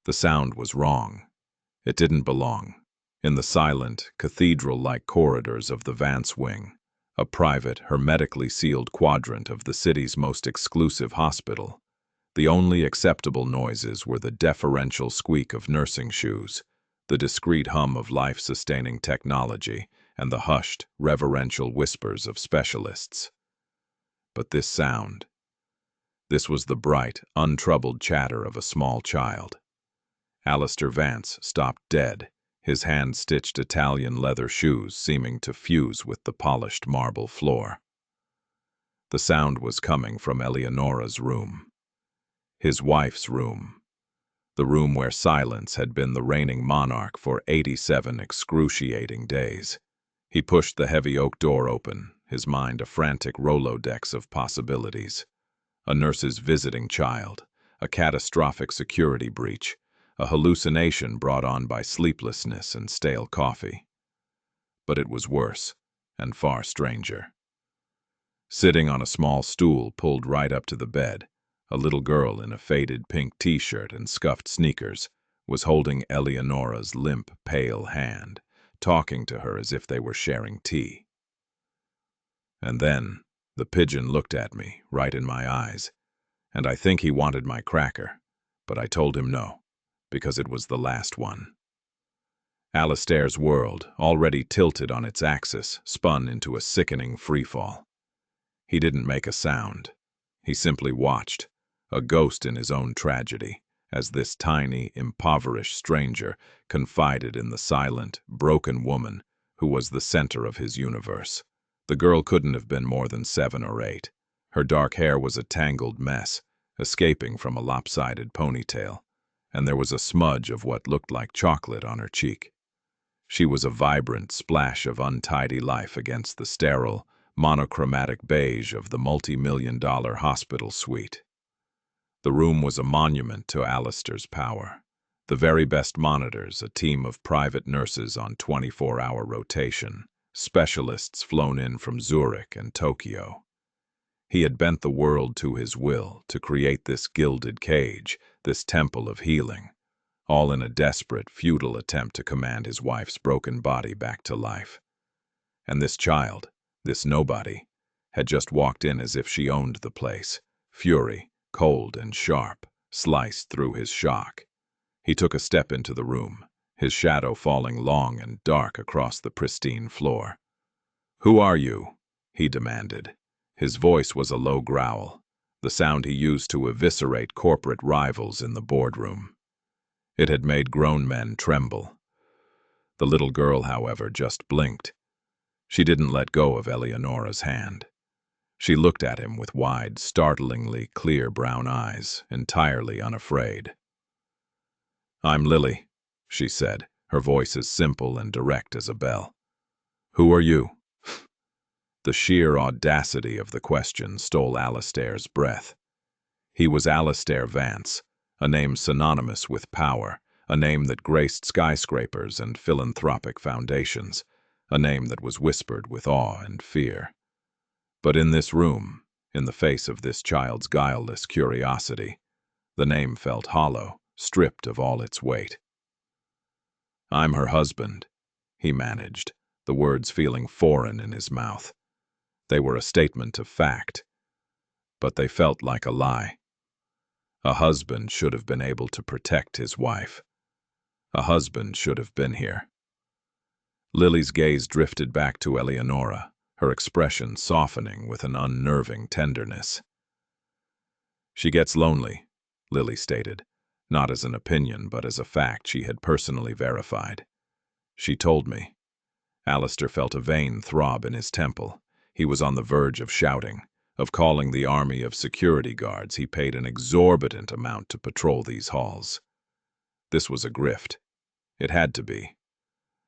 The sound was wrong. It didn't belong. In the silent, cathedral-like corridors of the Vance Wing, a private, hermetically sealed quadrant of the city's most exclusive hospital, the only acceptable noises were the deferential squeak of nursing shoes, the discreet hum of life-sustaining technology, and the hushed, reverential whispers of specialists. But this sound, this was the bright, untroubled chatter of a small child. Alistair Vance stopped dead, his hand-stitched Italian leather shoes seeming to fuse with the polished marble floor. The sound was coming from Eleonora's room. His wife's room. The room where silence had been the reigning monarch for 87 excruciating days. He pushed the heavy oak door open, his mind a frantic Rolodex of possibilities. A nurse's visiting child, a catastrophic security breach, a hallucination brought on by sleeplessness and stale coffee. But it was worse, and far stranger. Sitting on a small stool pulled right up to the bed, a little girl in a faded pink t-shirt and scuffed sneakers was holding Eleonora's limp, pale hand, talking to her as if they were sharing tea. And then the pigeon looked at me, right in my eyes, and I think he wanted my cracker, but I told him no, because it was the last one. Alistair's world, already tilted on its axis, spun into a sickening freefall. He didn't make a sound. He simply watched, a ghost in his own tragedy, as this tiny, impoverished stranger confided in the silent, broken woman who was the center of his universe. The girl couldn't have been more than 7 or 8. Her dark hair was a tangled mess, escaping from a lopsided ponytail, and there was a smudge of what looked like chocolate on her cheek. She was a vibrant splash of untidy life against the sterile, monochromatic beige of the multi-million-dollar hospital suite. The room was a monument to Alistair's power. The very best monitors, a team of private nurses on 24-hour rotation, specialists flown in from Zurich and Tokyo. He had bent the world to his will to create this gilded cage, this temple of healing, all in a desperate, futile attempt to command his wife's broken body back to life. And this child, this nobody, had just walked in as if she owned the place, fury, cold and sharp, sliced through his shock. He took a step into the room, his shadow falling long and dark across the pristine floor. "Who are you?" he demanded. His voice was a low growl, the sound he used to eviscerate corporate rivals in the boardroom. It had made grown men tremble. The little girl, however, just blinked. She didn't let go of Eleonora's hand. She looked at him with wide, startlingly clear brown eyes, entirely unafraid. "I'm Lily," she said, her voice as simple and direct as a bell. "Who are you?" The sheer audacity of the question stole Alistair's breath. He was Alistair Vance, a name synonymous with power, a name that graced skyscrapers and philanthropic foundations, a name that was whispered with awe and fear. But in this room, in the face of this child's guileless curiosity, the name felt hollow, stripped of all its weight. "I'm her husband," he managed, the words feeling foreign in his mouth. They were a statement of fact, but they felt like a lie. A husband should have been able to protect his wife. A husband should have been here. Lily's gaze drifted back to Eleonora, her expression softening with an unnerving tenderness. "She gets lonely," Lily stated, not as an opinion but as a fact she had personally verified. "She told me." Alistair felt a vein throb in his temple. He was on the verge of shouting, of calling the army of security guards he paid an exorbitant amount to patrol these halls. This was a grift. It had to be.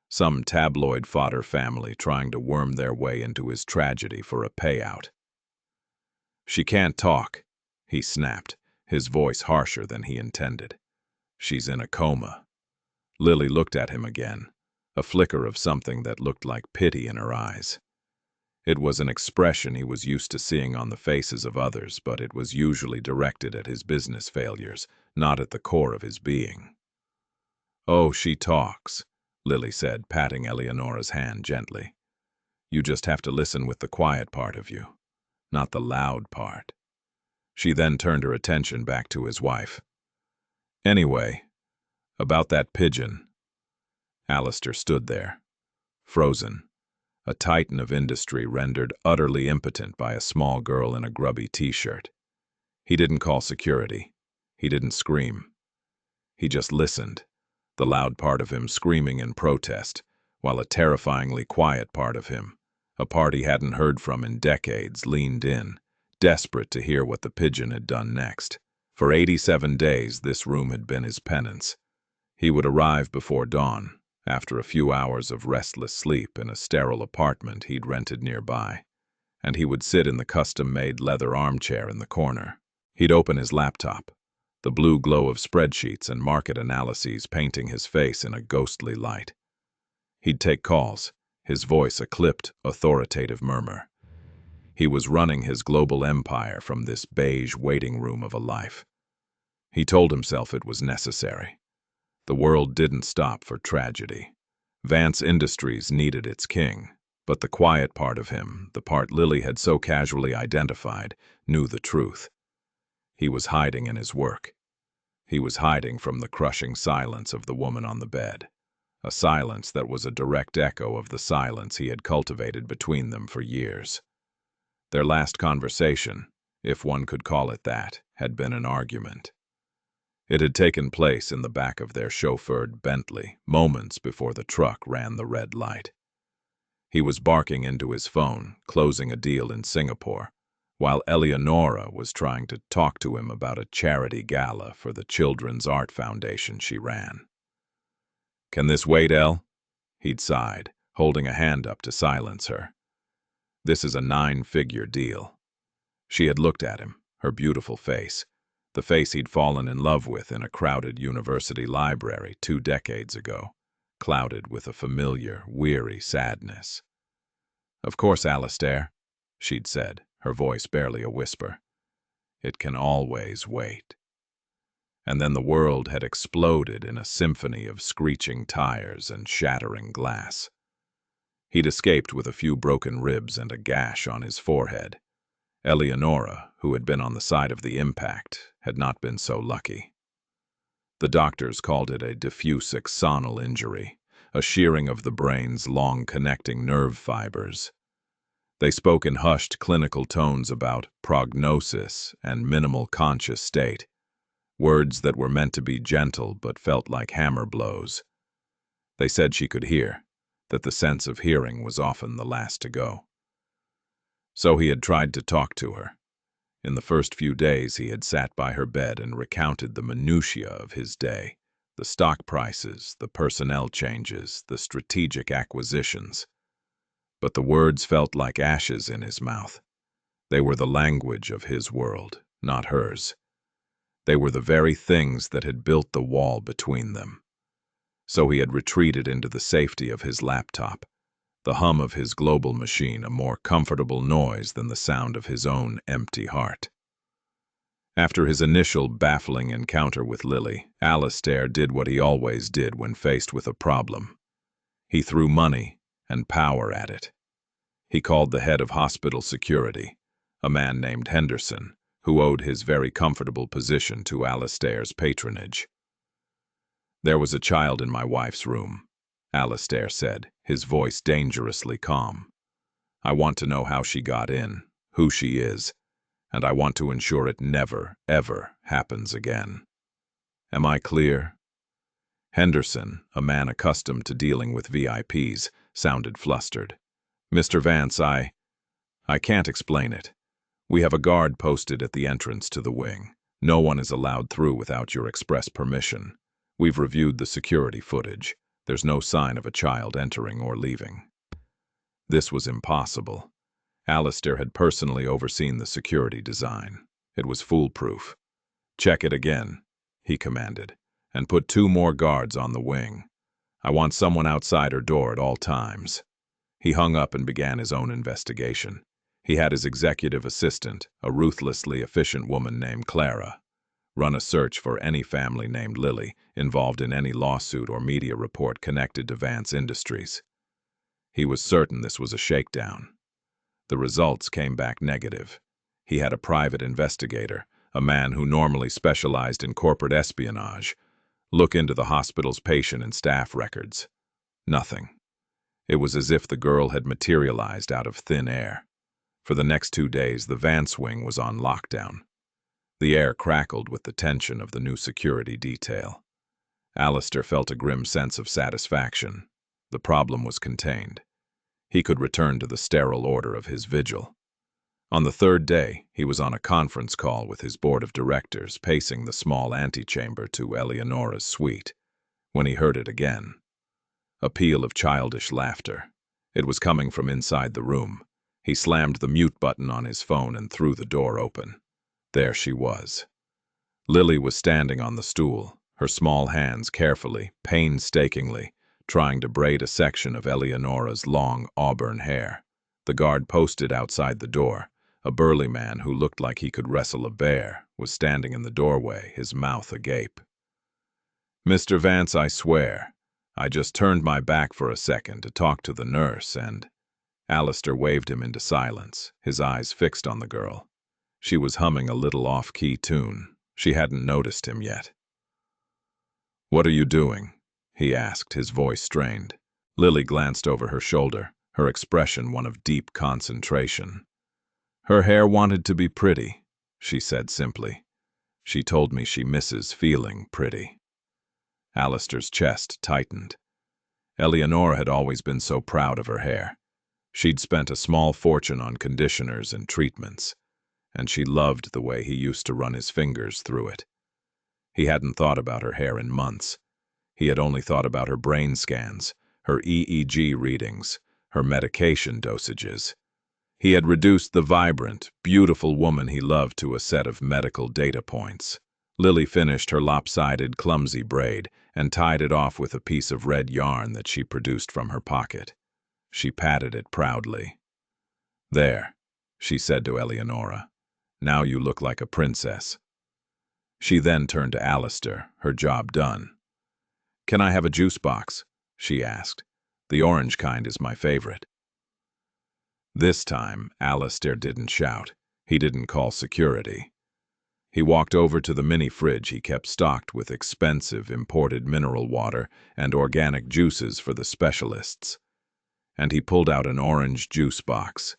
Some tabloid fodder family trying to worm their way into his tragedy for a payout. "She can't talk," he snapped, his voice harsher than he intended. "She's in a coma." Lily looked at him again, a flicker of something that looked like pity in her eyes. It was an expression he was used to seeing on the faces of others, but it was usually directed at his business failures, not at the core of his being. Oh, she talks, Lily said, patting Eleonora's hand gently. You just have to listen with the quiet part of you, not the loud part. She then turned her attention back to his wife. Anyway, about that pigeon. Alistair stood there, frozen, a titan of industry rendered utterly impotent by a small girl in a grubby t-shirt. He didn't call security. He didn't scream. He just listened, the loud part of him screaming in protest, while a terrifyingly quiet part of him, a part he hadn't heard from in decades, leaned in, desperate to hear what the pigeon had done next. For 87 days, this room had been his penance. He would arrive before dawn, after a few hours of restless sleep in a sterile apartment he'd rented nearby, and he would sit in the custom-made leather armchair in the corner. He'd open his laptop, the blue glow of spreadsheets and market analyses painting his face in a ghostly light. He'd take calls, his voice a clipped, authoritative murmur. He was running his global empire from this beige waiting room of a life. He told himself it was necessary. The world didn't stop for tragedy. Vance Industries needed its king, but the quiet part of him, the part Lily had so casually identified, knew the truth. He was hiding in his work. He was hiding from the crushing silence of the woman on the bed, a silence that was a direct echo of the silence he had cultivated between them for years. Their last conversation, if one could call it that, had been an argument. It had taken place in the back of their chauffeured Bentley, moments before the truck ran the red light. He was barking into his phone, closing a deal in Singapore, while Eleonora was trying to talk to him about a charity gala for the Children's Art Foundation she ran. "Can this wait, El?" He'd sighed, holding a hand up to silence her. "This is a 9-figure deal." She had looked at him, her beautiful face, the face he'd fallen in love with in a crowded university library 2 decades ago, clouded with a familiar, weary sadness. "Of course, Alistair," she'd said, her voice barely a whisper. "It can always wait." And then the world had exploded in a symphony of screeching tires and shattering glass. He'd escaped with a few broken ribs and a gash on his forehead. Eleonora, who had been on the side of the impact, had not been so lucky. The doctors called it a diffuse axonal injury, a shearing of the brain's long connecting nerve fibers. They spoke in hushed clinical tones about prognosis and minimal conscious state, words that were meant to be gentle but felt like hammer blows. They said she could hear, that the sense of hearing was often the last to go. So he had tried to talk to her. In the first few days he had sat by her bed and recounted the minutiae of his day, the stock prices, the personnel changes, the strategic acquisitions. But the words felt like ashes in his mouth. They were the language of his world, not hers. They were the very things that had built the wall between them. So he had retreated into the safety of his laptop, the hum of his global machine a more comfortable noise than the sound of his own empty heart. After his initial baffling encounter with Lily, Alistair did what he always did when faced with a problem. He threw money and power at it. He called the head of hospital security, a man named Henderson, who owed his very comfortable position to Alistair's patronage. "There was a child in my wife's room," Alistair said, his voice dangerously calm. "I want to know how she got in, who she is, and I want to ensure it never, ever happens again. Am I clear?" Henderson, a man accustomed to dealing with VIPs, sounded flustered. "Mr. Vance, I can't explain it. We have a guard posted at the entrance to the wing. No one is allowed through without your express permission. We've reviewed the security footage. There's no sign of a child entering or leaving." This was impossible. Alistair had personally overseen the security design. It was foolproof. "Check it again," he commanded, "and put 2 more guards on the wing. I want someone outside her door at all times." He hung up and began his own investigation. He had his executive assistant, a ruthlessly efficient woman named Clara. run a search for any family named Lily involved in any lawsuit or media report connected to Vance Industries. He was certain this was a shakedown. The results came back negative. He had a private investigator, a man who normally specialized in corporate espionage, look into the hospital's patient and staff records. Nothing. It was as if the girl had materialized out of thin air. For the next 2 days, the Vance wing was on lockdown. The air crackled with the tension of the new security detail. Alistair felt a grim sense of satisfaction. The problem was contained. He could return to the sterile order of his vigil. On the 3rd day, he was on a conference call with his board of directors, pacing the small antechamber to Eleonora's suite, when he heard it again. A peal of childish laughter. It was coming from inside the room. He slammed the mute button on his phone and threw the door open. There she was. Lily was standing on the stool, her small hands carefully, painstakingly, trying to braid a section of Eleonora's long auburn hair. The guard posted outside the door, a burly man who looked like he could wrestle a bear, was standing in the doorway, his mouth agape. "Mr. Vance, I swear, I just turned my back for a second to talk to the nurse and—" Alistair waved him into silence, his eyes fixed on the girl. She was humming a little off-key tune. She hadn't noticed him yet. "What are you doing?" he asked, his voice strained. Lily glanced over her shoulder, her expression one of deep concentration. "Her hair wanted to be pretty," she said simply. "She told me she misses feeling pretty." Alistair's chest tightened. Eleonora had always been so proud of her hair. She'd spent a small fortune on conditioners and treatments, and she loved the way he used to run his fingers through it. He hadn't thought about her hair in months. He had only thought about her brain scans, her EEG readings, her medication dosages. He had reduced the vibrant, beautiful woman he loved to a set of medical data points. Lily finished her lopsided, clumsy braid and tied it off with a piece of red yarn that she produced from her pocket. She patted it proudly. "There," she said to Eleonora. "Now you look like a princess." She then turned to Alistair, her job done. "Can I have a juice box?" she asked. "The orange kind is my favorite." This time, Alistair didn't shout. He didn't call security. He walked over to the mini fridge he kept stocked with expensive imported mineral water and organic juices for the specialists, and he pulled out an orange juice box.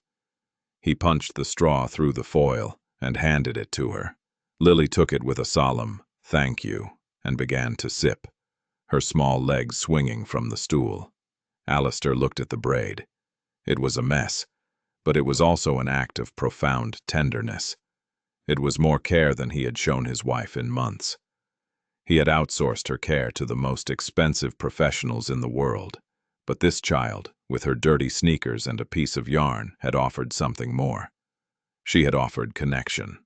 He punched the straw through the foil and handed it to her. Lily took it with a solemn "thank you" and began to sip, her small legs swinging from the stool. Alistair looked at the braid. It was a mess, but it was also an act of profound tenderness. It was more care than he had shown his wife in months. He had outsourced her care to the most expensive professionals in the world, but this child, with her dirty sneakers and a piece of yarn, had offered something more. She had offered connection.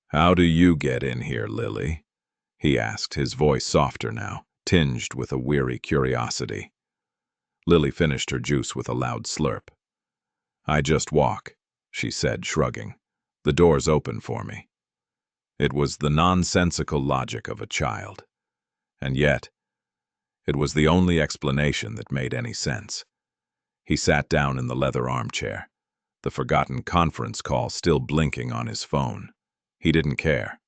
"How do you get in here, Lily?" he asked, his voice softer now, tinged with a weary curiosity. Lily finished her juice with a loud slurp. "I just walk," she said, shrugging. "The door's open for me." It was the nonsensical logic of a child. And yet, it was the only explanation that made any sense. He sat down in the leather armchair, the forgotten conference call still blinking on his phone. He didn't care.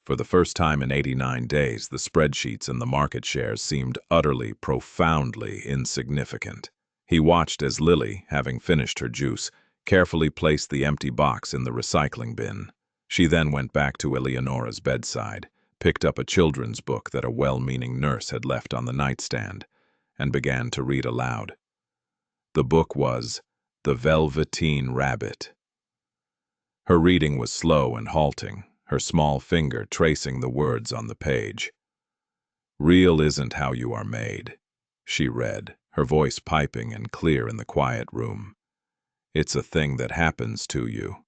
For the first time in 89 days, the spreadsheets and the market shares seemed utterly, profoundly insignificant. He watched as Lily, having finished her juice, carefully placed the empty box in the recycling bin. She then went back to Eleonora's bedside, picked up a children's book that a well-meaning nurse had left on the nightstand, and began to read aloud. The book was The Velveteen Rabbit. Her reading was slow and halting, her small finger tracing the words on the page. "Real isn't how you are made," she read, her voice piping and clear in the quiet room. "It's a thing that happens to you.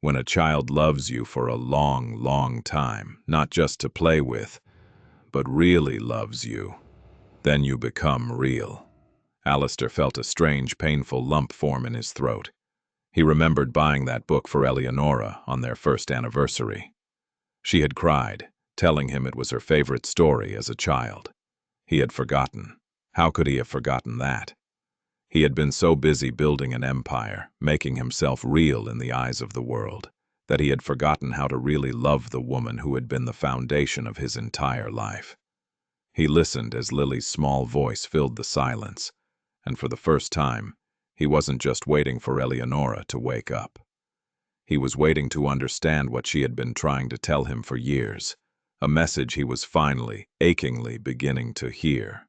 When a child loves you for a long, long time, not just to play with, but really loves you, then you become real." Alistair felt a strange, painful lump form in his throat. He remembered buying that book for Eleonora on their first anniversary. She had cried, telling him it was her favorite story as a child. He had forgotten. How could he have forgotten that? He had been so busy building an empire, making himself real in the eyes of the world, that he had forgotten how to really love the woman who had been the foundation of his entire life. He listened as Lily's small voice filled the silence, and for the first time, he wasn't just waiting for Eleonora to wake up. He was waiting to understand what she had been trying to tell him for years, a message he was finally, achingly beginning to hear.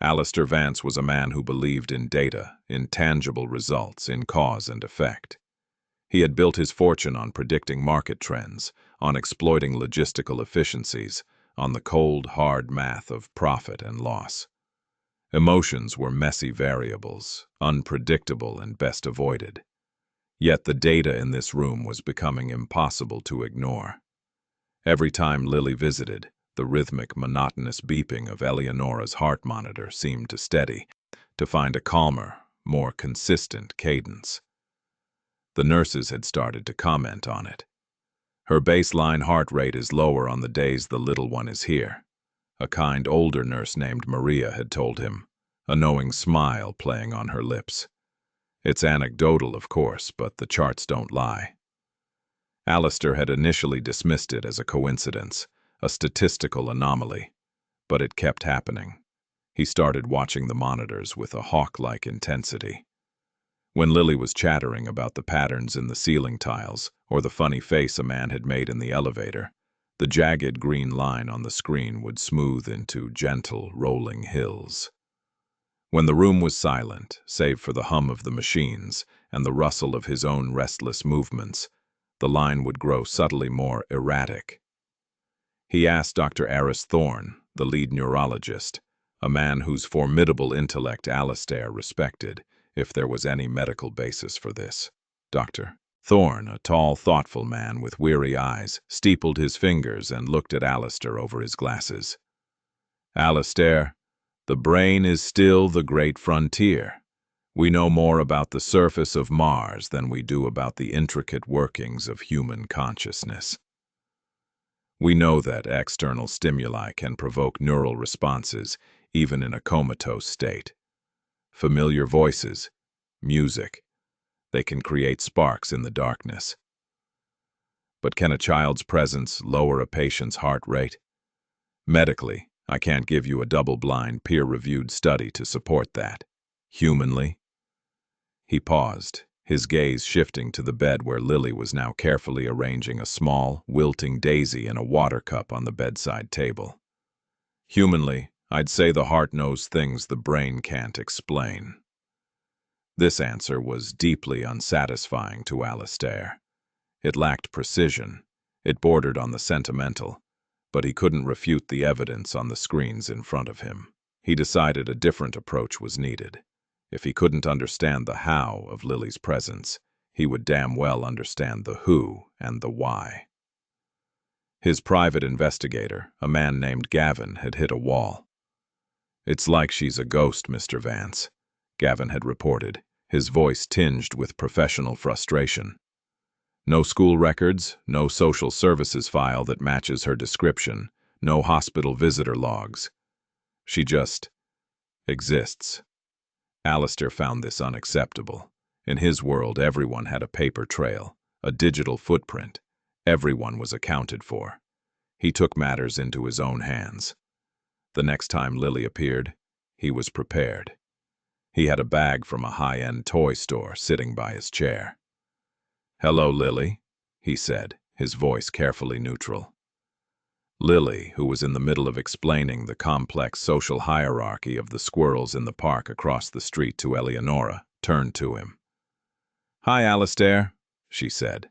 Alistair Vance was a man who believed in data, in tangible results, in cause and effect. He had built his fortune on predicting market trends, on exploiting logistical efficiencies, on the cold, hard math of profit and loss. Emotions were messy variables, unpredictable and best avoided. Yet the data in this room was becoming impossible to ignore. Every time Lily visited, the rhythmic, monotonous beeping of Eleonora's heart monitor seemed to steady, to find a calmer, more consistent cadence. The nurses had started to comment on it. Her baseline heart rate is lower on the days the little one is here. A kind older nurse named Maria had told him, a knowing smile playing on her lips. It's anecdotal, of course, but the charts don't lie. Alistair had initially dismissed it as a coincidence, a statistical anomaly, but it kept happening. He started watching the monitors with a hawk-like intensity. When Lily was chattering about the patterns in the ceiling tiles or the funny face a man had made in the elevator, the jagged green line on the screen would smooth into gentle, rolling hills. When the room was silent, save for the hum of the machines and the rustle of his own restless movements, the line would grow subtly more erratic. He asked Dr. Aris Thorne, the lead neurologist, a man whose formidable intellect Alistair respected, if there was any medical basis for this. Dr. Thorne, a tall, thoughtful man with weary eyes, steepled his fingers and looked at Alistair over his glasses. Alistair, the brain is still the great frontier. We know more about the surface of Mars than we do about the intricate workings of human consciousness. We know that external stimuli can provoke neural responses, even in a comatose state. Familiar voices, music, they can create sparks in the darkness. But can a child's presence lower a patient's heart rate? Medically, I can't give you a double-blind, peer-reviewed study to support that. Humanly? He paused, his gaze shifting to the bed where Lily was now carefully arranging a small, wilting daisy in a water cup on the bedside table. Humanly, I'd say the heart knows things the brain can't explain. This answer was deeply unsatisfying to Alistair. It lacked precision. It bordered on the sentimental, but he couldn't refute the evidence on the screens in front of him. He decided a different approach was needed. If he couldn't understand the how of Lily's presence, he would damn well understand the who and the why. His private investigator, a man named Gavin, had hit a wall. "It's like she's a ghost, Mr. Vance," Gavin had reported, his voice tinged with professional frustration. "No school records, no social services file that matches her description, no hospital visitor logs. She just exists." Alistair found this unacceptable. In his world, everyone had a paper trail, a digital footprint. Everyone was accounted for. He took matters into his own hands. The next time Lily appeared, he was prepared. He had a bag from a high-end toy store sitting by his chair. "Hello, Lily," he said, his voice carefully neutral. Lily, who was in the middle of explaining the complex social hierarchy of the squirrels in the park across the street to Eleonora, turned to him. "Hi, Alistair," she said.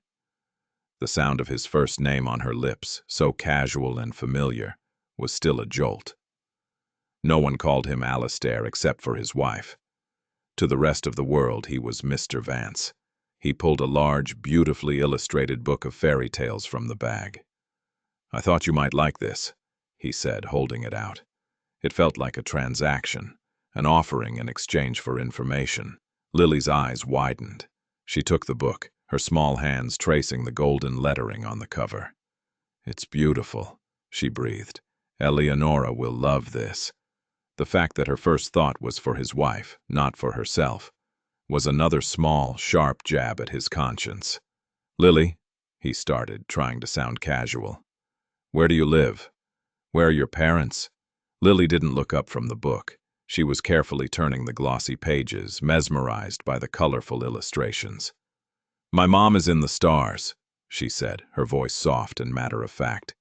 The sound of his first name on her lips, so casual and familiar, was still a jolt. No one called him Alistair except for his wife. To the rest of the world, he was Mr. Vance. He pulled a large, beautifully illustrated book of fairy tales from the bag. "I thought you might like this," he said, holding it out. It felt like a transaction, an offering in exchange for information. Lily's eyes widened. She took the book, her small hands tracing the golden lettering on the cover. It's beautiful, she breathed. Eleonora will love this. The fact that her first thought was for his wife, not for herself, was another small, sharp jab at his conscience. Lily, he started, trying to sound casual. Where do you live? Where are your parents? Lily didn't look up from the book. She was carefully turning the glossy pages, mesmerized by the colorful illustrations. My mom is in the stars, she said, her voice soft and matter-of-fact.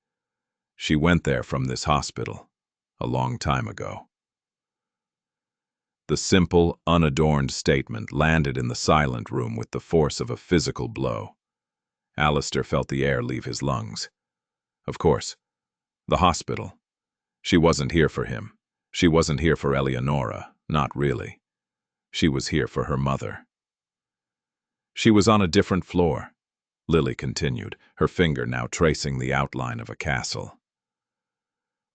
She went there from this hospital, a long time ago. The simple, unadorned statement landed in the silent room with the force of a physical blow. Alistair felt the air leave his lungs. Of course, the hospital. She wasn't here for him. She wasn't here for Eleonora, not really. She was here for her mother. She was on a different floor, Lily continued, her finger now tracing the outline of a castle.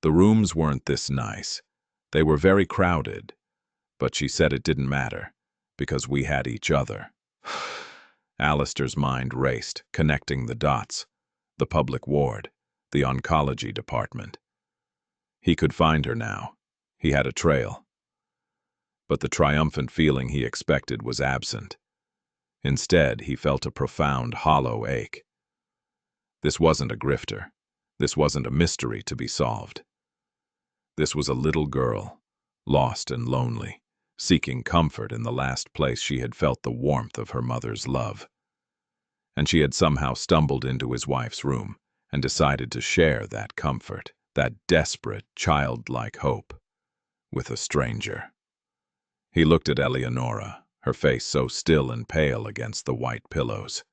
The rooms weren't this nice. They were very crowded, but she said it didn't matter, because we had each other. Alistair's mind raced, connecting the dots. The public ward, the oncology department. He could find her now. He had a trail. But the triumphant feeling he expected was absent. Instead, he felt a profound, hollow ache. This wasn't a grifter. This wasn't a mystery to be solved. This was a little girl, lost and lonely, seeking comfort in the last place she had felt the warmth of her mother's love. And she had somehow stumbled into his wife's room and decided to share that comfort, that desperate, childlike hope, with a stranger. He looked at Eleonora, her face so still and pale against the white pillows.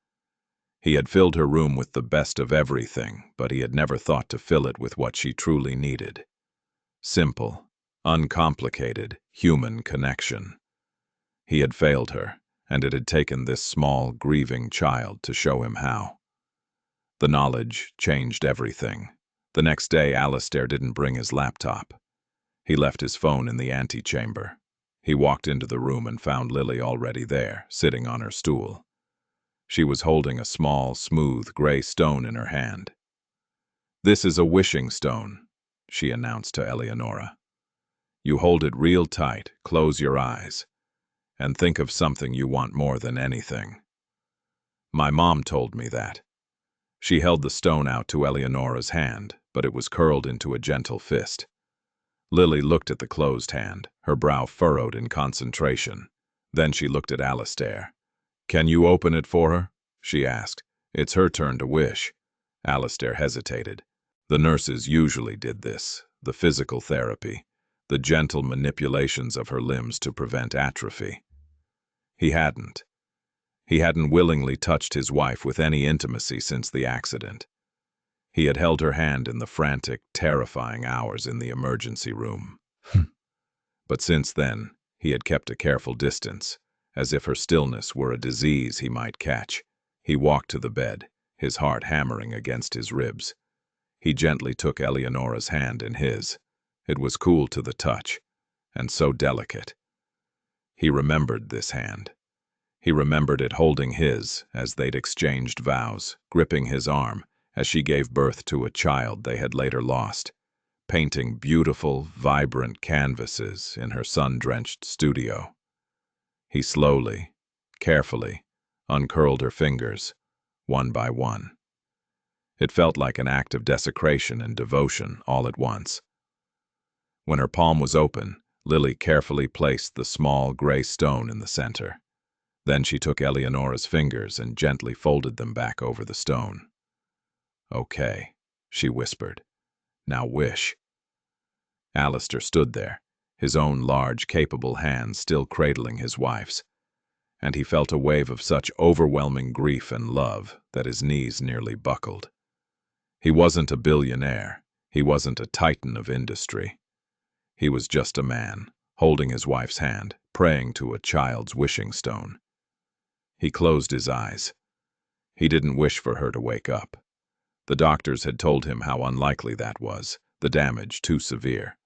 He had filled her room with the best of everything, but he had never thought to fill it with what she truly needed. Simple, uncomplicated, human connection. He had failed her, and it had taken this small, grieving child to show him how. The knowledge changed everything. The next day, Alistair didn't bring his laptop. He left his phone in the antechamber. He walked into the room and found Lily already there, sitting on her stool. She was holding a small, smooth, gray stone in her hand. "This is a wishing stone," she announced to Eleonora. "You hold it real tight, close your eyes, and think of something you want more than anything. My mom told me that." She held the stone out to Eleonora's hand, but it was curled into a gentle fist. Lily looked at the closed hand, her brow furrowed in concentration. Then she looked at Alistair. "Can you open it for her?" she asked. "It's her turn to wish." Alistair hesitated. The nurses usually did this, the physical therapy, the gentle manipulations of her limbs to prevent atrophy. He hadn't. He hadn't willingly touched his wife with any intimacy since the accident. He had held her hand in the frantic, terrifying hours in the emergency room. But since then, he had kept a careful distance, as if her stillness were a disease he might catch. He walked to the bed, his heart hammering against his ribs. He gently took Eleonora's hand in his. It was cool to the touch, and so delicate. He remembered this hand. He remembered it holding his as they'd exchanged vows, gripping his arm as she gave birth to a child they had later lost, painting beautiful, vibrant canvases in her sun-drenched studio. He slowly, carefully, uncurled her fingers, one by one. It felt like an act of desecration and devotion all at once. When her palm was open, Lily carefully placed the small gray stone in the center. Then she took Eleonora's fingers and gently folded them back over the stone. "Okay," she whispered. "Now wish." Alistair stood there, his own large, capable hand still cradling his wife's, and he felt a wave of such overwhelming grief and love that his knees nearly buckled. He wasn't a billionaire. He wasn't a titan of industry. He was just a man, holding his wife's hand, praying to a child's wishing stone. He closed his eyes. He didn't wish for her to wake up. The doctors had told him how unlikely that was, the damage too severe.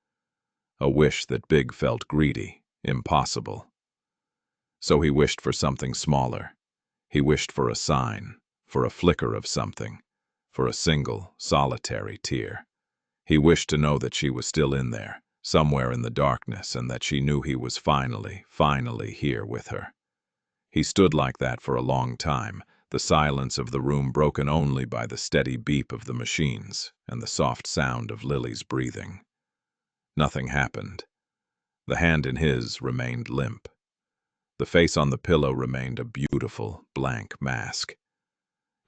A wish that Big felt greedy, impossible. So he wished for something smaller. He wished for a sign, for a flicker of something, for a single, solitary tear. He wished to know that she was still in there, somewhere in the darkness, and that she knew he was finally here with her. He stood like that for a long time, the silence of the room broken only by the steady beep of the machines and the soft sound of Lily's breathing. Nothing happened. The hand in his remained limp. The face on the pillow remained a beautiful, blank mask.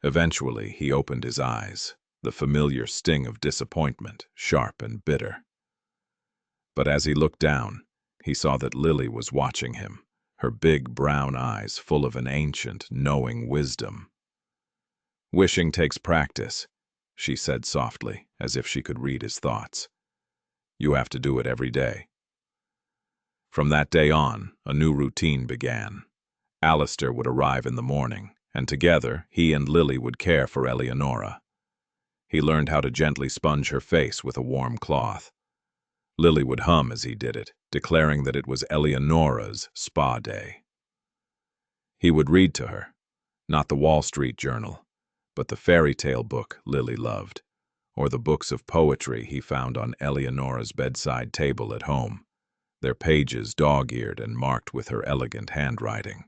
Eventually, he opened his eyes, the familiar sting of disappointment, sharp and bitter. But as he looked down, he saw that Lily was watching him, her big brown eyes full of an ancient, knowing wisdom. "Wishing takes practice," she said softly, as if she could read his thoughts. "You have to do it every day." From that day on, a new routine began. Alistair would arrive in the morning, and together he and Lily would care for Eleonora. He learned how to gently sponge her face with a warm cloth. Lily would hum as he did it, declaring that it was Eleonora's spa day. He would read to her, not the Wall Street Journal, but the fairy tale book Lily loved, or the books of poetry he found on Eleonora's bedside table at home, their pages dog-eared and marked with her elegant handwriting.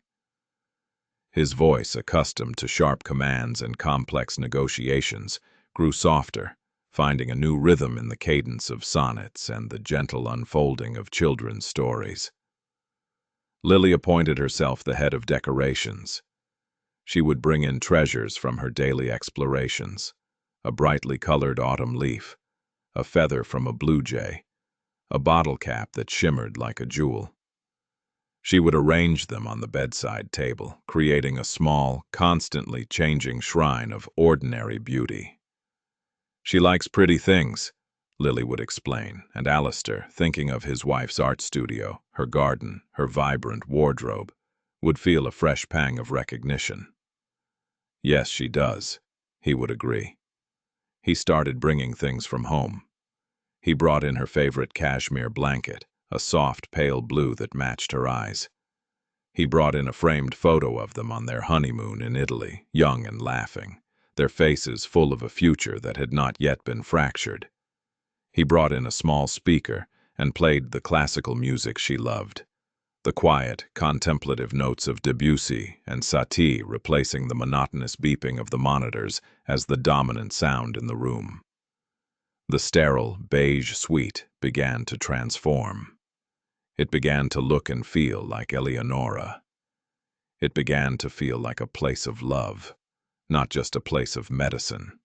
His voice, accustomed to sharp commands and complex negotiations, grew softer, finding a new rhythm in the cadence of sonnets and the gentle unfolding of children's stories. Lily appointed herself the head of decorations. She would bring in treasures from her daily explorations, a brightly colored autumn leaf, a feather from a blue jay, a bottle cap that shimmered like a jewel. She would arrange them on the bedside table, creating a small, constantly changing shrine of ordinary beauty. "She likes pretty things," Lily would explain, and Alistair, thinking of his wife's art studio, her garden, her vibrant wardrobe, would feel a fresh pang of recognition. "Yes, she does," he would agree. He started bringing things from home. He brought in her favorite cashmere blanket, a soft, pale blue that matched her eyes. He brought in a framed photo of them on their honeymoon in Italy, young and laughing, their faces full of a future that had not yet been fractured. He brought in a small speaker and played the classical music she loved, the quiet, contemplative notes of Debussy and Satie replacing the monotonous beeping of the monitors as the dominant sound in the room. The sterile, beige suite began to transform. It began to look and feel like Eleonora. It began to feel like a place of love, not just a place of medicine.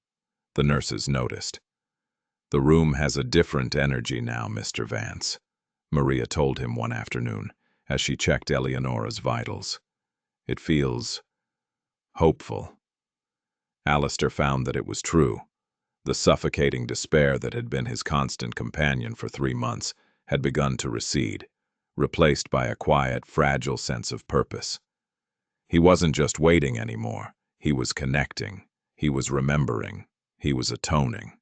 The nurses noticed. "The room has a different energy now, Mr. Vance," Maria told him one afternoon, as she checked Eleonora's vitals. "It feels hopeful." Alistair found that it was true. The suffocating despair that had been his constant companion for 3 months had begun to recede, replaced by a quiet, fragile sense of purpose. He wasn't just waiting anymore. He was connecting. He was remembering. He was atoning.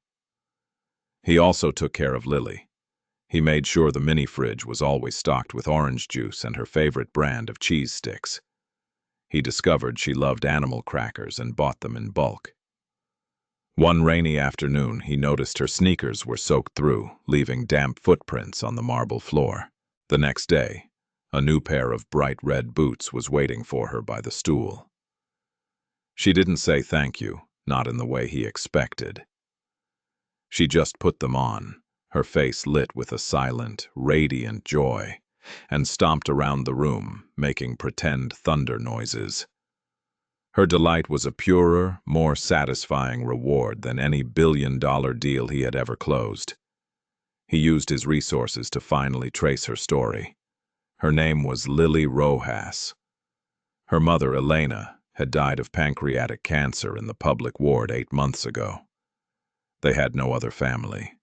He also took care of Lily. He made sure the mini-fridge was always stocked with orange juice and her favorite brand of cheese sticks. He discovered she loved animal crackers and bought them in bulk. One rainy afternoon, he noticed her sneakers were soaked through, leaving damp footprints on the marble floor. The next day, a new pair of bright red boots was waiting for her by the stool. She didn't say thank you, not in the way he expected. She just put them on, her face lit with a silent, radiant joy, and stomped around the room, making pretend thunder noises. Her delight was a purer, more satisfying reward than any billion-dollar deal he had ever closed. He used his resources to finally trace her story. Her name was Lily Rojas. Her mother, Elena, had died of pancreatic cancer in the public ward 8 months ago. They had no other family.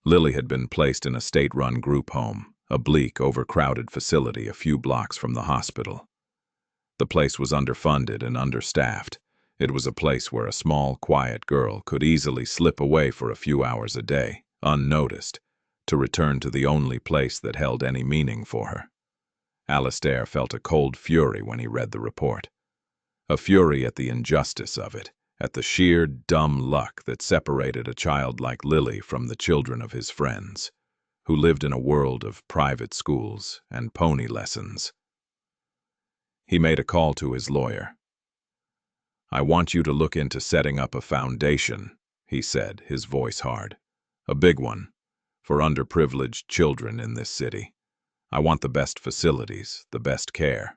Lily had been placed in a state-run group home, a bleak, overcrowded facility a few blocks from the hospital. The place was underfunded and understaffed. It was a place where a small, quiet girl could easily slip away for a few hours a day, unnoticed, to return to the only place that held any meaning for her. Alistair felt a cold fury when he read the report. A fury at the injustice of it, at the sheer dumb luck that separated a child like Lily from the children of his friends, who lived in a world of private schools and pony lessons. He made a call to his lawyer. "I want you to look into setting up a foundation," he said, his voice hard. "A big one, for underprivileged children in this city. I want the best facilities, the best care.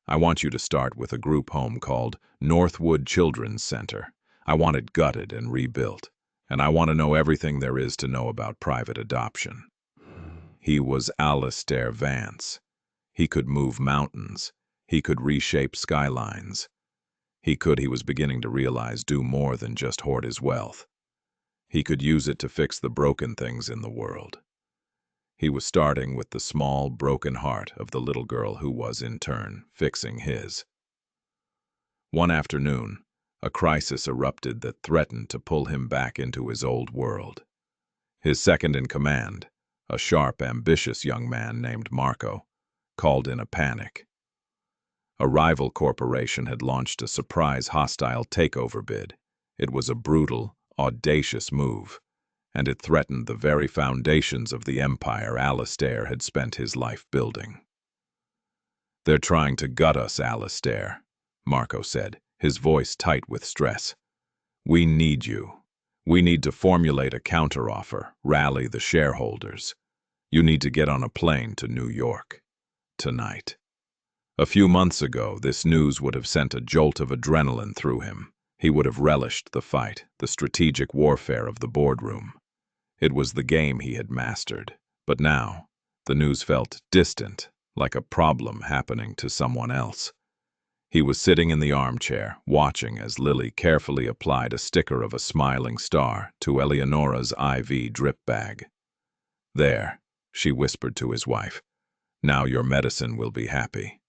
I want you to start with a group home called Northwood Children's Center. I want it gutted and rebuilt, and I want to know everything there is to know about private adoption." He was Alistair Vance. He could move mountains. He could reshape skylines. He was beginning to realize, do more than just hoard his wealth. He could use it to fix the broken things in the world. He was starting with the small, broken heart of the little girl who was, in turn, fixing his. One afternoon, a crisis erupted that threatened to pull him back into his old world. His second in command, a sharp, ambitious young man named Marco, called in a panic. A rival corporation had launched a surprise hostile takeover bid. It was a brutal, audacious move, and it threatened the very foundations of the empire Alistair had spent his life building. "They're trying to gut us, Alistair," Marco said, his voice tight with stress. "We need you. We need to formulate a counteroffer, rally the shareholders. You need to get on a plane to New York. Tonight." A few months ago, this news would have sent a jolt of adrenaline through him. He would have relished the fight, the strategic warfare of the boardroom. It was the game he had mastered. But now, the news felt distant, like a problem happening to someone else. He was sitting in the armchair, watching as Lily carefully applied a sticker of a smiling star to Eleonora's IV drip bag. "There," she whispered to his wife. "Now your medicine will be happy."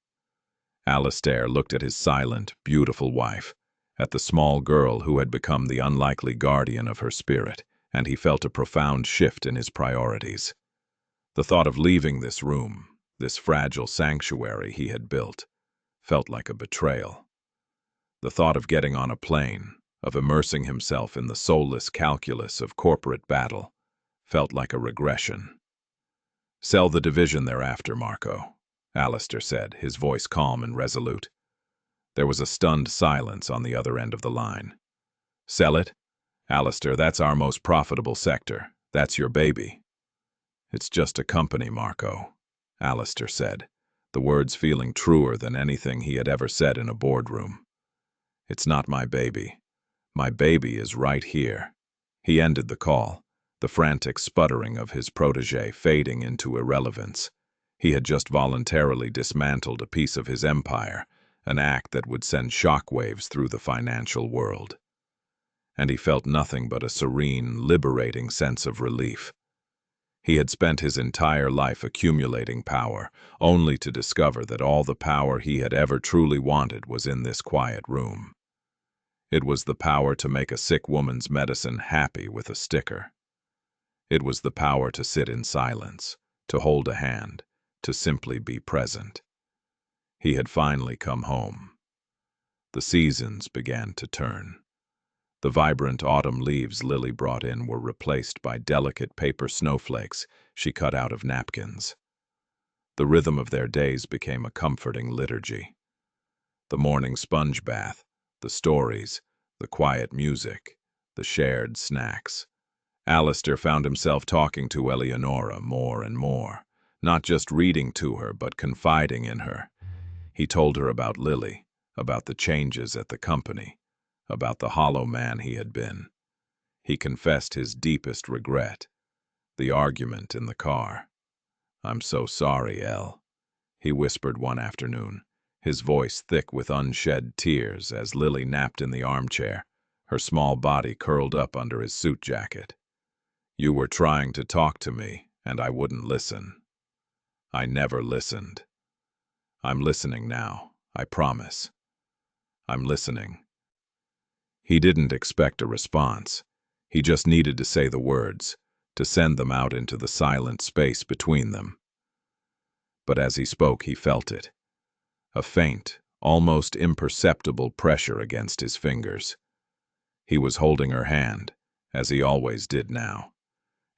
Alistair looked at his silent, beautiful wife, at the small girl who had become the unlikely guardian of her spirit, and he felt a profound shift in his priorities. The thought of leaving this room, this fragile sanctuary he had built, felt like a betrayal. The thought of getting on a plane, of immersing himself in the soulless calculus of corporate battle, felt like a regression. "Sell the division thereafter, Marco," Alistair said, his voice calm and resolute. There was a stunned silence on the other end of the line. "Sell it? Alistair, that's our most profitable sector. That's your baby." "It's just a company, Marco," Alistair said, the words feeling truer than anything he had ever said in a boardroom. "It's not my baby. My baby is right here." He ended the call, the frantic sputtering of his protégé fading into irrelevance. He had just voluntarily dismantled a piece of his empire, an act that would send shockwaves through the financial world. And he felt nothing but a serene, liberating sense of relief. He had spent his entire life accumulating power, only to discover that all the power he had ever truly wanted was in this quiet room. It was the power to make a sick woman's medicine happy with a sticker. It was the power to sit in silence, to hold a hand, to simply be present. He had finally come home. The seasons began to turn. The vibrant autumn leaves Lily brought in were replaced by delicate paper snowflakes she cut out of napkins. The rhythm of their days became a comforting liturgy. The morning sponge bath, the stories, the quiet music, the shared snacks. Alistair found himself talking to Eleonora more and more, not just reading to her but confiding in her. He told her about Lily, about the changes at the company, about the hollow man he had been. He confessed his deepest regret, the argument in the car. "I'm so sorry, Elle," he whispered one afternoon, his voice thick with unshed tears as Lily napped in the armchair, her small body curled up under his suit jacket. "You were trying to talk to me, and I wouldn't listen. I never listened. I'm listening now, I promise. I'm listening." He didn't expect a response. He just needed to say the words, to send them out into the silent space between them. But as he spoke, he felt it. A faint, almost imperceptible pressure against his fingers. He was holding her hand, as he always did now,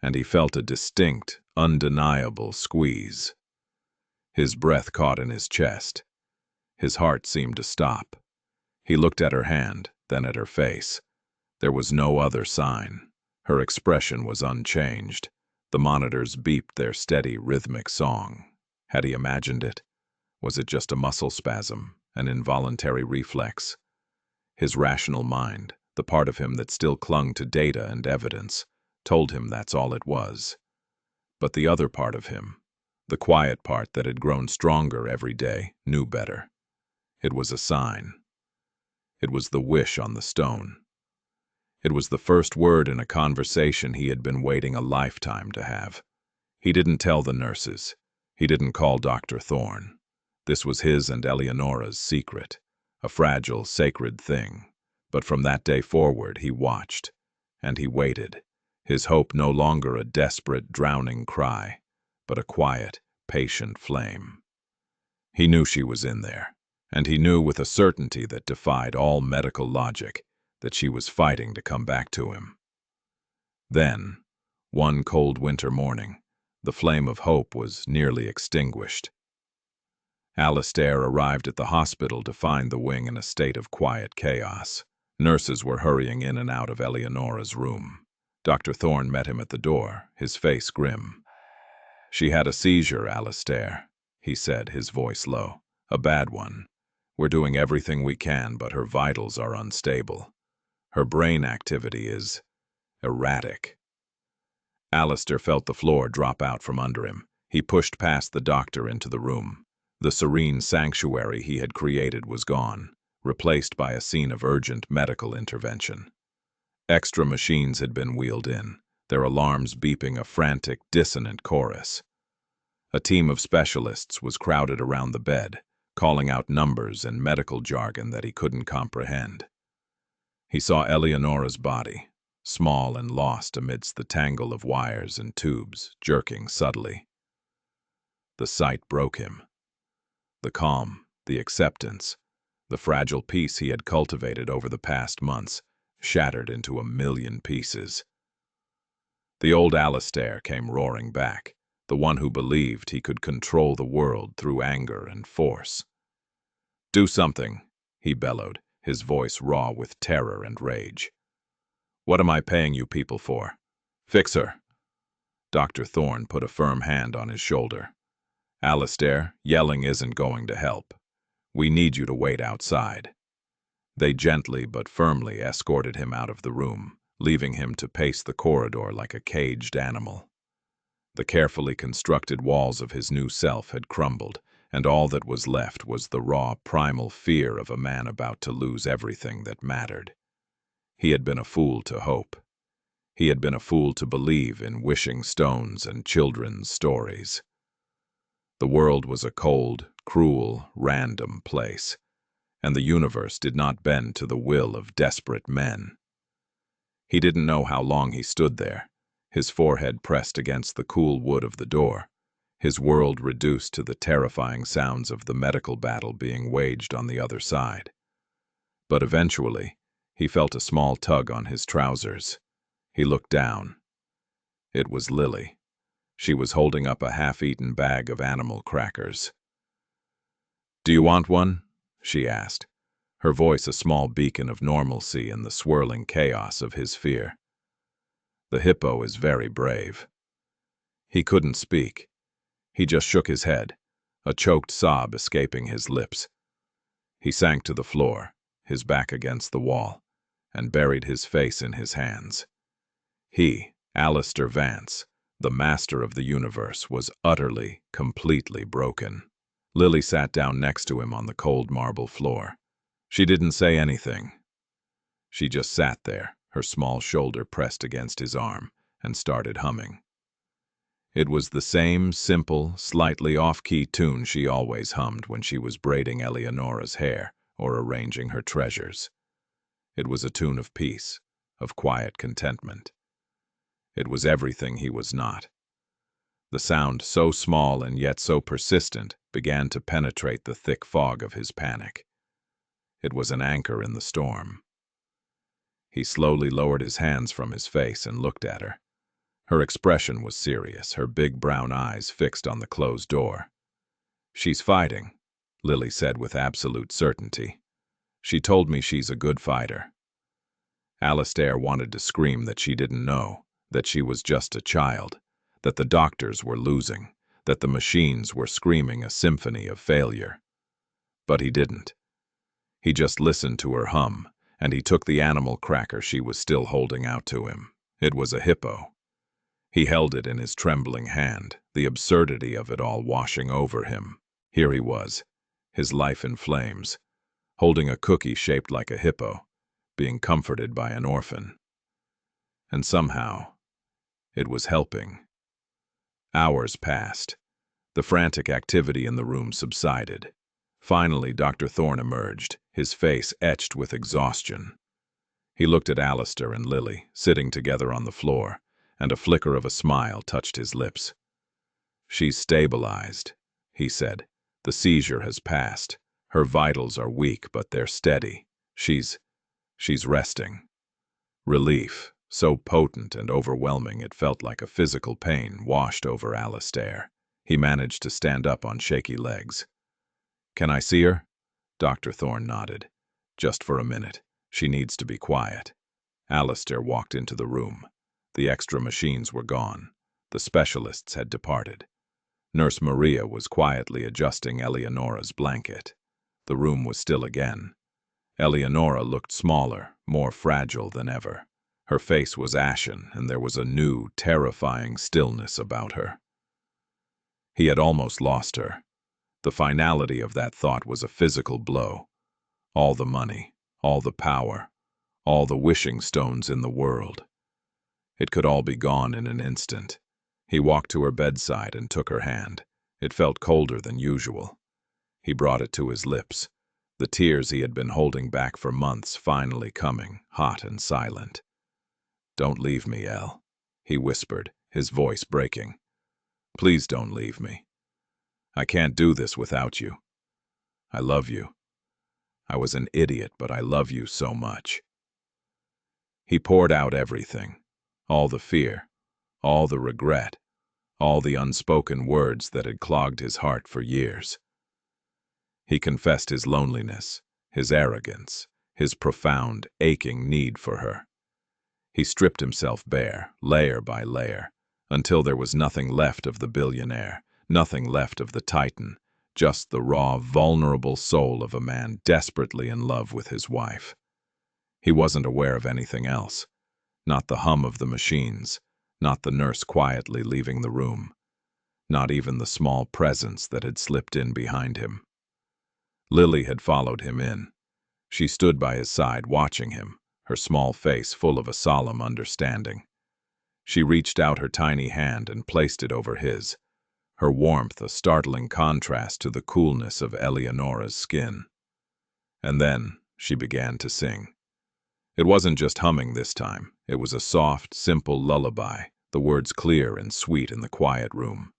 and he felt a distinct, undeniable squeeze. His breath caught in his chest. His heart seemed to stop. He looked at her hand, then at her face. There was no other sign. Her expression was unchanged. The monitors beeped their steady, rhythmic song. Had he imagined it? Was it just a muscle spasm, an involuntary reflex? His rational mind, the part of him that still clung to data and evidence, told him that's all it was. But the other part of him, the quiet part that had grown stronger every day, knew better. It was a sign. It was the wish on the stone. It was the first word in a conversation he had been waiting a lifetime to have. He didn't tell the nurses. He didn't call Dr. Thorne. This was his and Eleonora's secret, a fragile, sacred thing. But from that day forward he watched, and he waited, his hope no longer a desperate, drowning cry, but a quiet, patient flame. He knew she was in there, and he knew with a certainty that defied all medical logic that she was fighting to come back to him. Then, one cold winter morning, the flame of hope was nearly extinguished. Alistair arrived at the hospital to find the wing in a state of quiet chaos. Nurses were hurrying in and out of Eleonora's room. Dr. Thorne met him at the door, his face grim. "She had a seizure, Alistair," he said, his voice low. "A bad one. We're doing everything we can, but her vitals are unstable. Her brain activity is erratic." Alistair felt the floor drop out from under him. He pushed past the doctor into the room. The serene sanctuary he had created was gone, replaced by a scene of urgent medical intervention. Extra machines had been wheeled in, their alarms beeping a frantic, dissonant chorus. A team of specialists was crowded around the bed, calling out numbers and medical jargon that he couldn't comprehend. He saw Eleonora's body, small and lost amidst the tangle of wires and tubes, jerking subtly. The sight broke him. The calm, the acceptance, the fragile peace he had cultivated over the past months, shattered into a million pieces. The old Alistair came roaring back, the one who believed he could control the world through anger and force. "Do something," he bellowed, his voice raw with terror and rage. "What am I paying you people for? Fix her." Dr. Thorne put a firm hand on his shoulder. "Alistair, yelling isn't going to help. We need you to wait outside." They gently but firmly escorted him out of the room, leaving him to pace the corridor like a caged animal. The carefully constructed walls of his new self had crumbled, and all that was left was the raw, primal fear of a man about to lose everything that mattered. He had been a fool to hope. He had been a fool to believe in wishing stones and children's stories. The world was a cold, cruel, random place, and the universe did not bend to the will of desperate men. He didn't know how long he stood there, his forehead pressed against the cool wood of the door, his world reduced to the terrifying sounds of the medical battle being waged on the other side. But eventually, he felt a small tug on his trousers. He looked down. It was Lily. She was holding up a half-eaten bag of animal crackers. "Do you want one?" she asked, her voice a small beacon of normalcy in the swirling chaos of his fear. "The hippo is very brave." He couldn't speak. He just shook his head, a choked sob escaping his lips. He sank to the floor, his back against the wall, and buried his face in his hands. He, Alistair Vance, the master of the universe, was utterly, completely broken. Lily sat down next to him on the cold marble floor. She didn't say anything. She just sat there, her small shoulder pressed against his arm, and started humming. It was the same simple, slightly off-key tune she always hummed when she was braiding Eleonora's hair or arranging her treasures. It was a tune of peace, of quiet contentment. It was everything he was not. The sound, so small and yet so persistent, began to penetrate the thick fog of his panic. It was an anchor in the storm. He slowly lowered his hands from his face and looked at her. Her expression was serious, her big brown eyes fixed on the closed door. "She's fighting," Lily said with absolute certainty. "She told me she's a good fighter." Alistair wanted to scream that she didn't know, that she was just a child, that the doctors were losing, that the machines were screaming a symphony of failure. But he didn't. He just listened to her hum, and he took the animal cracker she was still holding out to him. It was a hippo. He held it in his trembling hand, the absurdity of it all washing over him. Here he was, his life in flames, holding a cookie shaped like a hippo, being comforted by an orphan. And somehow, it was helping. Hours passed. The frantic activity in the room subsided. Finally, Dr. Thorne emerged, his face etched with exhaustion. He looked at Alistair and Lily, sitting together on the floor, and a flicker of a smile touched his lips. "She's stabilized," he said. "The seizure has passed. Her vitals are weak, but they're steady. She's resting." Relief, so potent and overwhelming it felt like a physical pain, washed over Alistair. He managed to stand up on shaky legs. "Can I see her?" Dr. Thorne nodded. "Just for a minute. She needs to be quiet." Alistair walked into the room. The extra machines were gone. The specialists had departed. Nurse Maria was quietly adjusting Eleonora's blanket. The room was still again. Eleonora looked smaller, more fragile than ever. Her face was ashen, and there was a new, terrifying stillness about her. He had almost lost her. The finality of that thought was a physical blow. All the money, all the power, all the wishing stones in the world. It could all be gone in an instant. He walked to her bedside and took her hand. It felt colder than usual. He brought it to his lips, the tears he had been holding back for months finally coming, hot and silent. "Don't leave me, Elle," he whispered, his voice breaking. "Please don't leave me. I can't do this without you. I love you. I was an idiot, but I love you so much." He poured out everything, all the fear, all the regret, all the unspoken words that had clogged his heart for years. He confessed his loneliness, his arrogance, his profound, aching need for her. He stripped himself bare, layer by layer, until there was nothing left of the billionaire, nothing left of the titan, just the raw, vulnerable soul of a man desperately in love with his wife. He wasn't aware of anything else, not the hum of the machines, not the nurse quietly leaving the room, not even the small presence that had slipped in behind him. Lily had followed him in. She stood by his side watching him, her small face full of a solemn understanding. She reached out her tiny hand and placed it over his, her warmth a startling contrast to the coolness of Eleonora's skin. And then she began to sing. It wasn't just humming this time. It was a soft, simple lullaby, the words clear and sweet in the quiet room.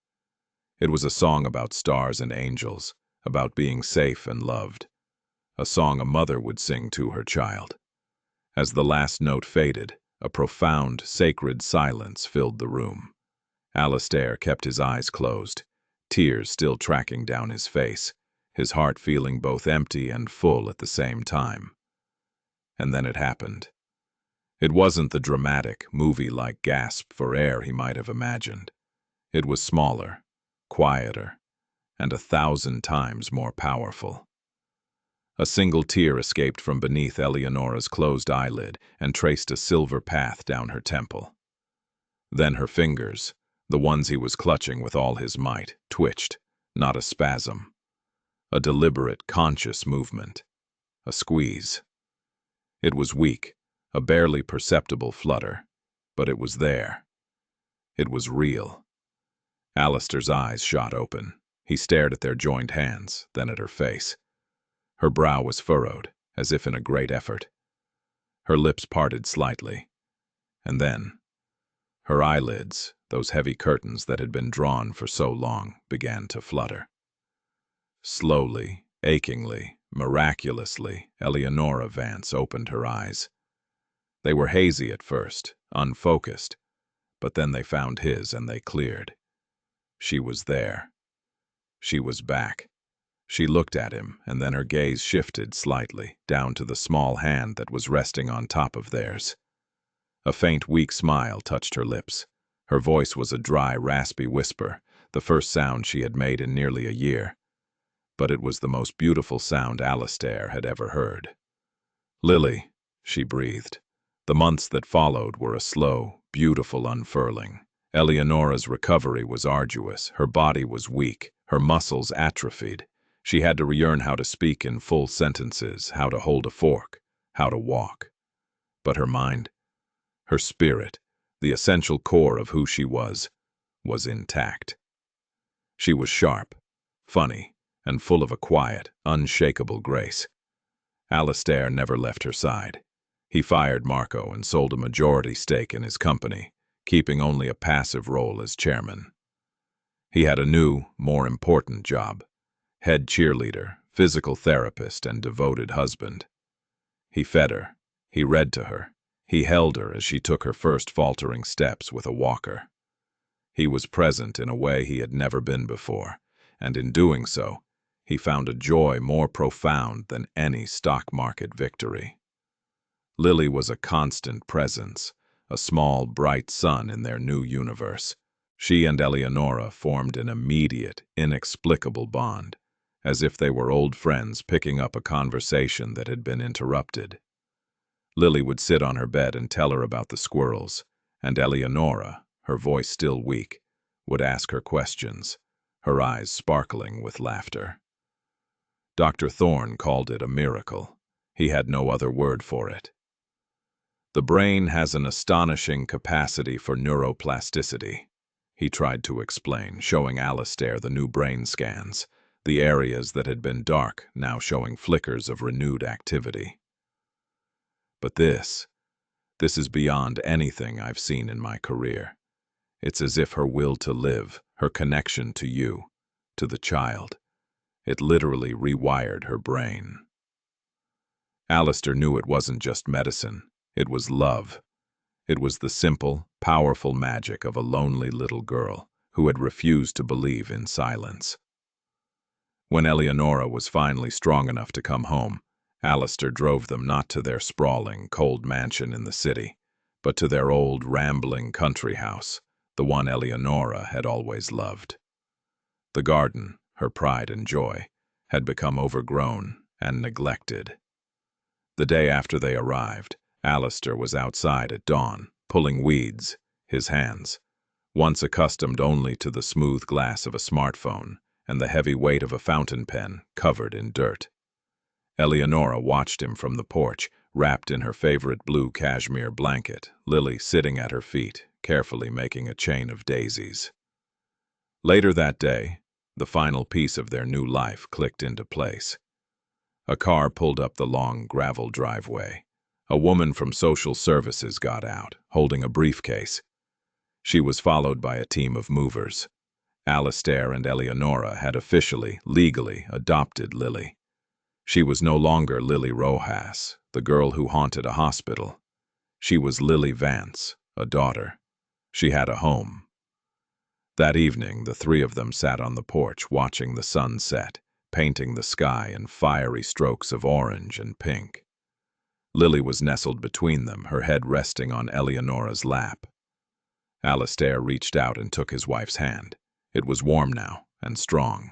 It was a song about stars and angels, about being safe and loved. A song a mother would sing to her child. As the last note faded, a profound, sacred silence filled the room. Alistair kept his eyes closed, tears still tracking down his face, his heart feeling both empty and full at the same time. And then it happened. It wasn't the dramatic, movie-like gasp for air he might have imagined. It was smaller, quieter, and 1,000 times more powerful. A single tear escaped from beneath Eleonora's closed eyelid and traced a silver path down her temple. Then her fingers, the ones he was clutching with all his might, twitched, not a spasm. A deliberate, conscious movement. A squeeze. It was weak, a barely perceptible flutter, but it was there. It was real. Alistair's eyes shot open. He stared at their joined hands, then at her face. Her brow was furrowed, as if in a great effort. Her lips parted slightly. And then, her eyelids, those heavy curtains that had been drawn for so long, began to flutter. Slowly, achingly, miraculously, Eleonora Vance opened her eyes. They were hazy at first, unfocused, but then they found his and they cleared. She was there. She was back. She looked at him, and then her gaze shifted slightly, down to the small hand that was resting on top of theirs. A faint, weak smile touched her lips. Her voice was a dry, raspy whisper, the first sound she had made in nearly a year. But it was the most beautiful sound Alistair had ever heard. "Lily," she breathed. The months that followed were a slow, beautiful unfurling. Eleonora's recovery was arduous. Her body was weak, her muscles atrophied. She had to relearn how to speak in full sentences, how to hold a fork, how to walk. But her mind, her spirit, the essential core of who she was intact. She was sharp, funny, and full of a quiet, unshakable grace. Alistair never left her side. He fired Marco and sold a majority stake in his company, keeping only a passive role as chairman. He had a new, more important job: head cheerleader, physical therapist, and devoted husband. He fed her. He read to her. He held her as she took her first faltering steps with a walker. He was present in a way he had never been before, and in doing so, he found a joy more profound than any stock market victory. Lily was a constant presence, a small, bright sun in their new universe. She and Eleonora formed an immediate, inexplicable bond, as if they were old friends picking up a conversation that had been interrupted. Lily would sit on her bed and tell her about the squirrels, and Eleonora, her voice still weak, would ask her questions, her eyes sparkling with laughter. Dr. Thorne called it a miracle. He had no other word for it. "The brain has an astonishing capacity for neuroplasticity," he tried to explain, showing Alistair the new brain scans, the areas that had been dark now showing flickers of renewed activity. "But this is beyond anything I've seen in my career. It's as if her will to live, her connection to you, to the child, it literally rewired her brain." Alistair knew it wasn't just medicine, it was love. It was the simple, powerful magic of a lonely little girl who had refused to believe in silence. When Eleonora was finally strong enough to come home, Alistair drove them not to their sprawling, cold mansion in the city, but to their old, rambling country house, the one Eleonora had always loved. The garden, her pride and joy, had become overgrown and neglected. The day after they arrived, Alistair was outside at dawn, pulling weeds, his hands, once accustomed only to the smooth glass of a smartphone and the heavy weight of a fountain pen, covered in dirt. Eleonora watched him from the porch, wrapped in her favorite blue cashmere blanket, Lily sitting at her feet, carefully making a chain of daisies. Later that day, the final piece of their new life clicked into place. A car pulled up the long gravel driveway. A woman from social services got out, holding a briefcase. She was followed by a team of movers. Alistair and Eleonora had officially, legally adopted Lily. She was no longer Lily Rojas, the girl who haunted a hospital. She was Lily Vance, a daughter. She had a home. That evening, the three of them sat on the porch watching the sun set, painting the sky in fiery strokes of orange and pink. Lily was nestled between them, her head resting on Eleonora's lap. Alistair reached out and took his wife's hand. It was warm now, and strong.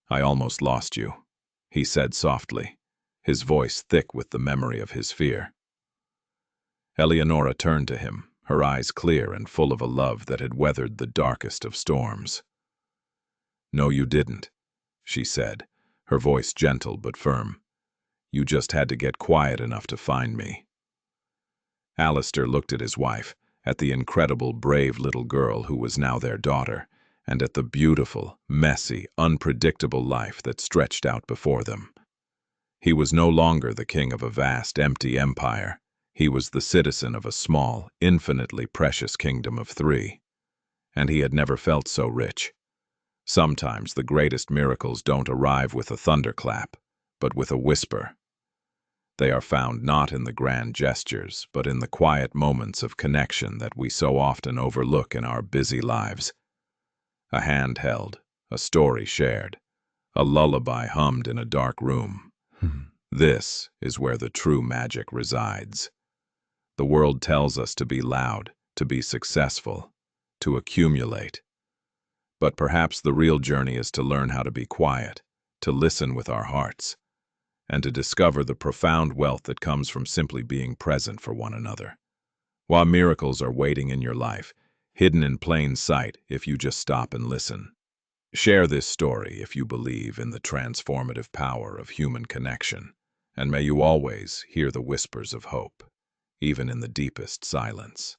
"I almost lost you," he said softly, his voice thick with the memory of his fear. Eleonora turned to him, her eyes clear and full of a love that had weathered the darkest of storms. "No, you didn't," she said, her voice gentle but firm. "You just had to get quiet enough to find me." Alistair looked at his wife, at the incredible, brave little girl who was now their daughter, and at the beautiful, messy, unpredictable life that stretched out before them. He was no longer the king of a vast, empty empire. He was the citizen of a small, infinitely precious kingdom of three. And he had never felt so rich. Sometimes the greatest miracles don't arrive with a thunderclap, but with a whisper. They are found not in the grand gestures, but in the quiet moments of connection that we so often overlook in our busy lives. A hand held, a story shared, a lullaby hummed in a dark room. This is where the true magic resides. The world tells us to be loud, to be successful, to accumulate. But perhaps the real journey is to learn how to be quiet, to listen with our hearts, and to discover the profound wealth that comes from simply being present for one another. While miracles are waiting in your life, hidden in plain sight if you just stop and listen. Share this story if you believe in the transformative power of human connection, and may you always hear the whispers of hope, even in the deepest silence.